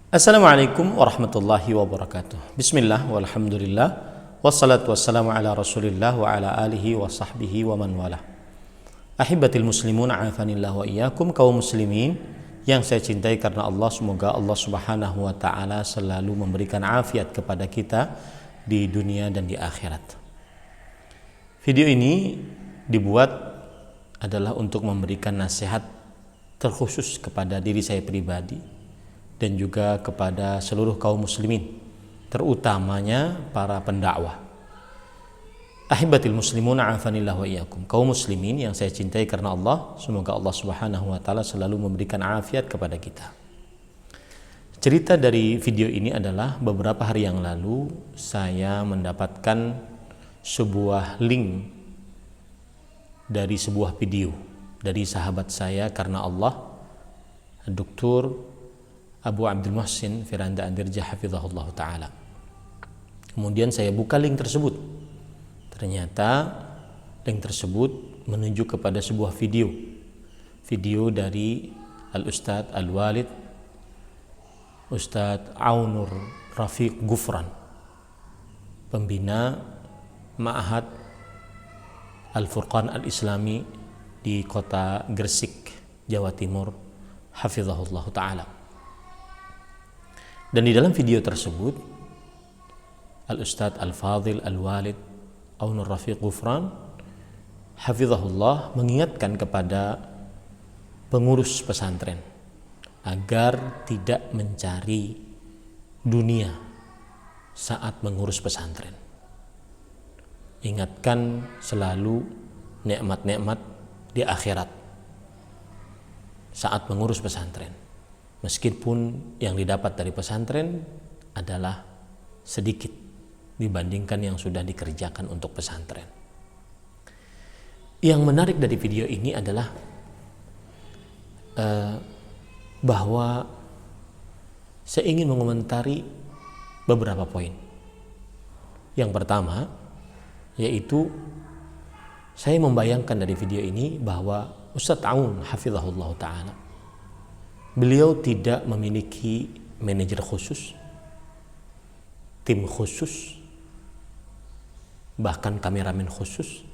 Assalamualaikum warahmatullahi wabarakatuh. Bismillah walhamdulillah wassalatu wassalamu ala rasulillah wa ala alihi wa sahbihi wa man wala. Ahibatil muslimun afanillah wa iyyakum, kaum muslimin yang saya cintai karena Allah, semoga Allah subhanahu wa ta'ala selalu memberikan afiat kepada kita di dunia dan di akhirat. Video ini dibuat adalah untuk memberikan nasihat terkhusus kepada diri saya pribadi dan juga kepada seluruh kaum muslimin, terutamanya para pendakwah. Ahibatil muslimun afanillah wa iyyakum, kaum muslimin yang saya cintai karena Allah, semoga Allah subhanahu wa ta'ala selalu memberikan afiat kepada kita. Cerita dari video ini adalah beberapa hari yang lalu saya mendapatkan sebuah link dari sebuah video dari sahabat saya karena Allah, Dr. Abu Abdul Muhsin Firanda Andirja hafizahullah ta'ala. Kemudian saya buka link tersebut. Ternyata link tersebut menuju kepada sebuah video dari Al-Ustadz Al-Walid Ustadz Aunur Rafiq Gufran, pembina Ma'had Al-Furqan Al-Islami di kota Gresik, Jawa Timur, hafizahullah ta'ala. Dan di dalam video tersebut Al-Ustadz Al-Fadhil Al-Walid Aunur Rafiq Gufran hafizahullah mengingatkan kepada pengurus pesantren agar tidak mencari dunia saat mengurus pesantren. Ingatkan selalu nikmat-nikmat di akhirat saat mengurus pesantren. Meskipun yang didapat dari pesantren adalah sedikit dibandingkan yang sudah dikerjakan untuk pesantren. Yang menarik dari video ini adalah bahwa saya ingin mengomentari beberapa poin. Yang pertama yaitu saya membayangkan dari video ini bahwa Ustadz Aun hafizahullah ta'ala, beliau tidak memiliki manajer khusus, tim khusus, bahkan kameramen khusus.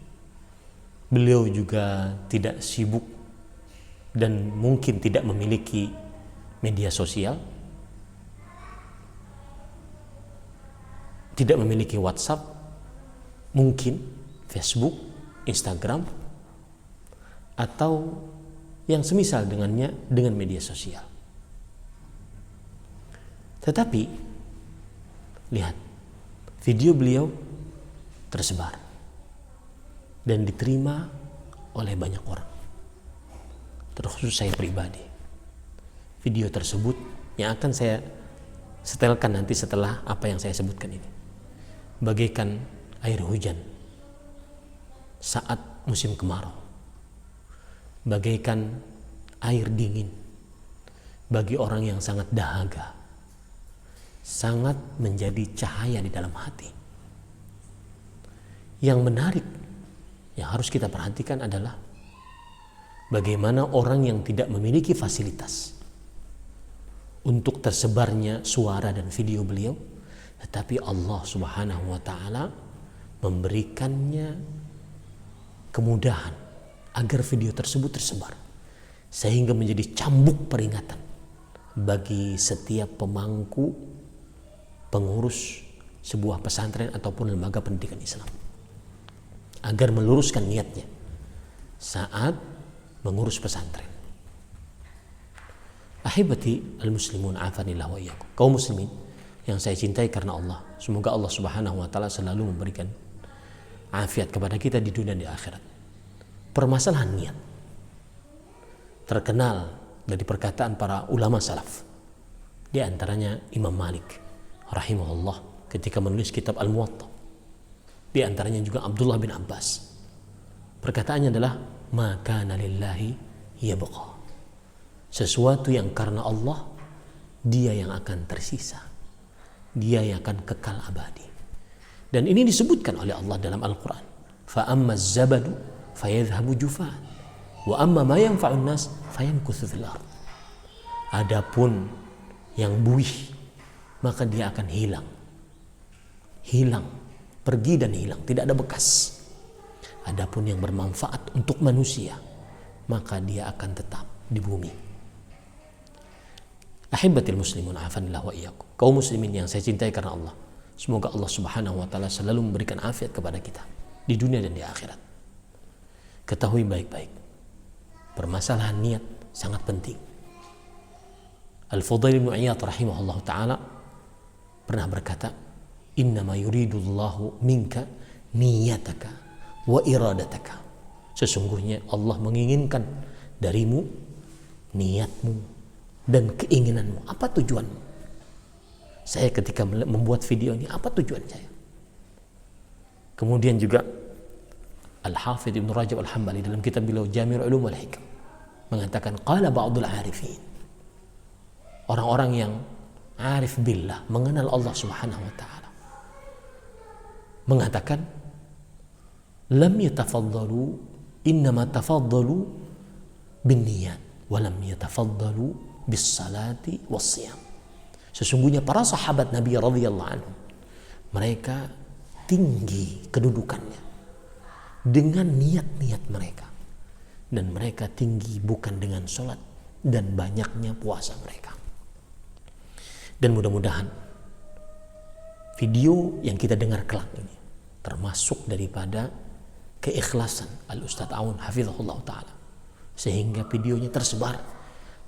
Beliau juga tidak sibuk dan mungkin tidak memiliki media sosial, tidak memiliki WhatsApp, mungkin Facebook, Instagram, atau yang semisal dengannya dengan media sosial. Tetapi lihat, video beliau tersebar dan diterima oleh banyak orang, terkhusus saya pribadi. Video tersebut yang akan saya setelkan nanti setelah apa yang saya sebutkan ini, bagaikan air hujan saat musim kemarau, bagaikan air dingin bagi orang yang sangat dahaga, sangat menjadi cahaya di dalam hati. Yang menarik yang harus kita perhatikan adalah bagaimana orang yang tidak memiliki fasilitas untuk tersebarnya suara dan video beliau, tetapi Allah subhanahu wa ta'ala memberikannya kemudahan agar video tersebut tersebar, sehingga menjadi cambuk peringatan bagi setiap pemangku, pengurus sebuah pesantren ataupun lembaga pendidikan Islam, agar meluruskan niatnya saat mengurus pesantren. Ahibati al-muslimun afanillah wa iyyakum, kaum muslimin yang saya cintai karena Allah, semoga Allah subhanahu wa ta'ala selalu memberikan afiat kepada kita di dunia dan di akhirat. Permasalahan niat terkenal dari perkataan para ulama salaf, di antaranya Imam Malik rahimahullah ketika menulis kitab Al-Muwatta, di antaranya juga Abdullah bin Abbas. Perkataannya adalah ma kana lillahi yabqa, sesuatu yang karena Allah dia yang akan tersisa, dia yang akan kekal abadi. Dan ini disebutkan oleh Allah dalam Al-Quran, fa amma zabadu fayadhhabu jufaan wa amma ma yanfa'un nas fayamkuthu fil ardh. Adapun yang buih, maka dia akan hilang. Hilang, pergi dan hilang, tidak ada bekas. Adapun yang bermanfaat untuk manusia, maka dia akan tetap di bumi. Ahibatil muslimun afanillah wa iyyakum. Kaum muslimin yang saya cintai karena Allah. Semoga Allah Subhanahu wa taala selalu memberikan afiat kepada kita di dunia dan di akhirat. Ketahui baik-baik, permasalahan niat sangat penting. Al-Fudail bin Iyad rahimahullah taala pernah berkata, "Innama yuridullahu minka niyataka wa iradataka." Sesungguhnya Allah menginginkan darimu niatmu dan keinginanmu. Apa tujuanmu? Saya ketika membuat video ini, apa tujuan saya? Kemudian juga Al-Hafidh Ibn Rajab Al-Hambali dalam kitab beliau Jami'ul Ulum wal Hikam mengatakan, qala ba'dul arifin, orang-orang yang arif billah, mengenal Allah Subhanahu wa taala, mengatakan, lam yatafaddalu, innama tafaddalu bin niyat wa lam yatafaddalu bis salati was siyam. Sesungguhnya para sahabat Nabi radhiyallahu anhu, mereka tinggi kedudukannya dengan niat-niat mereka, dan mereka tinggi bukan dengan sholat dan banyaknya puasa mereka. Dan mudah-mudahan video yang kita dengar kelak ini termasuk daripada keikhlasan Al-Ustadz Aun hafizahullah ta'ala, sehingga videonya tersebar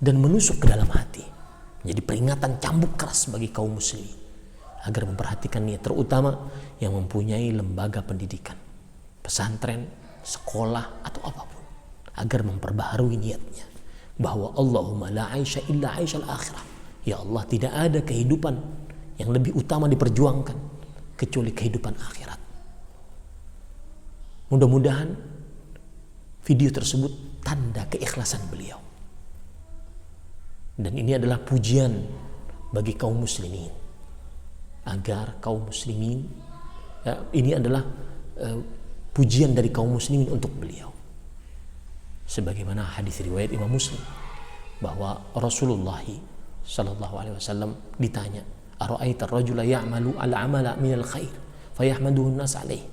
dan menusuk ke dalam hati, menjadi peringatan cambuk keras bagi kaum muslimin agar memperhatikan niat, terutama yang mempunyai lembaga pendidikan, pesantren, sekolah atau apapun, agar memperbaharui niatnya bahwa Allahumma la aisha illa aishal akhirah. Ya Allah, tidak ada kehidupan yang lebih utama diperjuangkan kecuali kehidupan akhirat. Mudah-mudahan video tersebut tanda keikhlasan beliau. Dan ini adalah pujian bagi kaum muslimin, agar kaum muslimin, ini adalah pujian dari kaum muslimin untuk beliau. Sebagaimana hadis riwayat Imam Muslim bahwa Rasulullah sallallahu alaihi wasallam ditanya, "Ara'aita ar-rajula ya'malu al-'amala minal khair fayahmaduhu an-nas 'alaihi."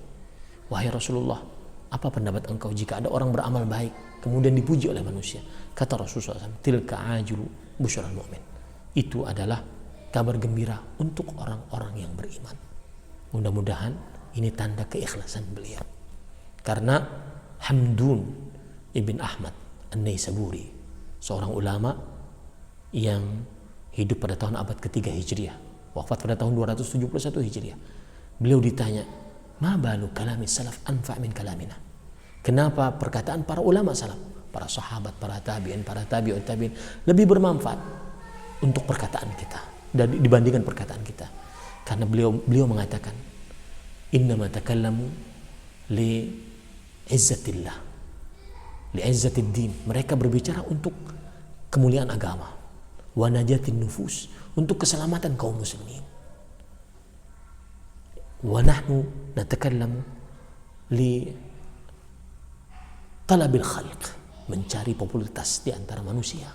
Wahai Rasulullah, apa pendapat engkau jika ada orang beramal baik kemudian dipuji oleh manusia? Kata Rasulullah SAW, "Tilka ajlu busyral mu'min." Itu adalah kabar gembira untuk orang-orang yang beriman. Mudah-mudahan ini tanda keikhlasan beliau. Karena Hamdun ibn Ahmad An-Naisaburi, seorang ulama yang hidup pada tahun abad ketiga Hijriah, wafat pada tahun 271 Hijriah. Beliau ditanya, "Ma balu kalami salaf anfa' min kalamina?" Kenapa perkataan para ulama salaf, para sahabat, para tabi'in, para tabi'ut tabi'in lebih bermanfaat untuk perkataan kita dibandingkan perkataan kita? Karena beliau mengatakan, "Innama takallamu li izzatillah, li izzatid din." Mereka berbicara untuk kemuliaan agama, wa najatin nufus, untuk keselamatan kaum muslimin. Wa nahnu natakallamu li talabil khalq, mencari popularitas di antara manusia.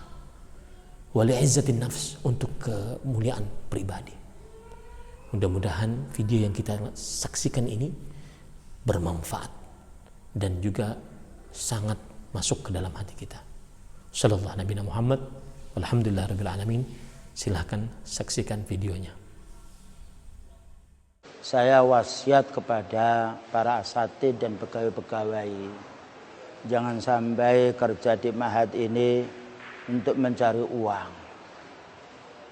Wa li izzatin nafs, untuk kemuliaan pribadi. Mudah-mudahan video yang kita saksikan ini bermanfaat dan juga sangat masuk ke dalam hati kita. Sallallahu Nabi Muhammad, alhamdulillahirabbil alamin. Silahkan saksikan videonya. Saya wasiat kepada para asatidz dan pegawai-pegawai, jangan sampai kerja di Ma'had ini untuk mencari uang,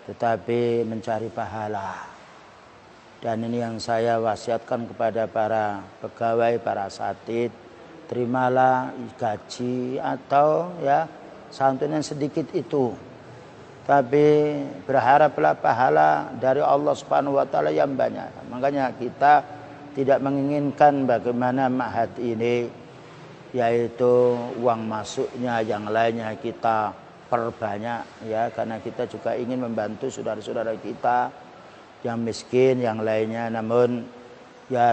tetapi mencari pahala. Dan ini yang saya wasiatkan kepada para pegawai, para asatidz, terimalah gaji atau santunan sedikit itu, tapi berharaplah pahala dari Allah Subhanahu wa taala yang banyak. Makanya kita tidak menginginkan bagaimana Ma'had ini, yaitu uang masuknya yang lainnya kita perbanyak, karena kita juga ingin membantu saudara-saudara kita yang miskin, yang lainnya. Namun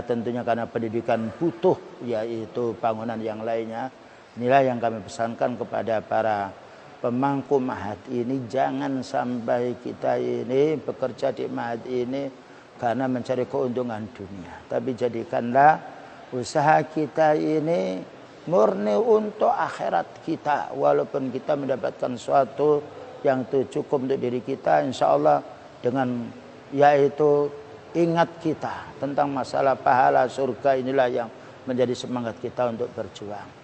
tentunya karena pendidikan butuh, yaitu bangunan yang lainnya. Inilah yang kami pesankan kepada para pemangku ma'had ini, jangan sampai kita ini bekerja di ma'had ini karena mencari keuntungan dunia, tapi jadikanlah usaha kita ini murni untuk akhirat kita. Walaupun kita mendapatkan sesuatu yang itu cukup untuk diri kita, insya Allah dengan yaitu ingat kita tentang masalah pahala surga, inilah yang menjadi semangat kita untuk berjuang.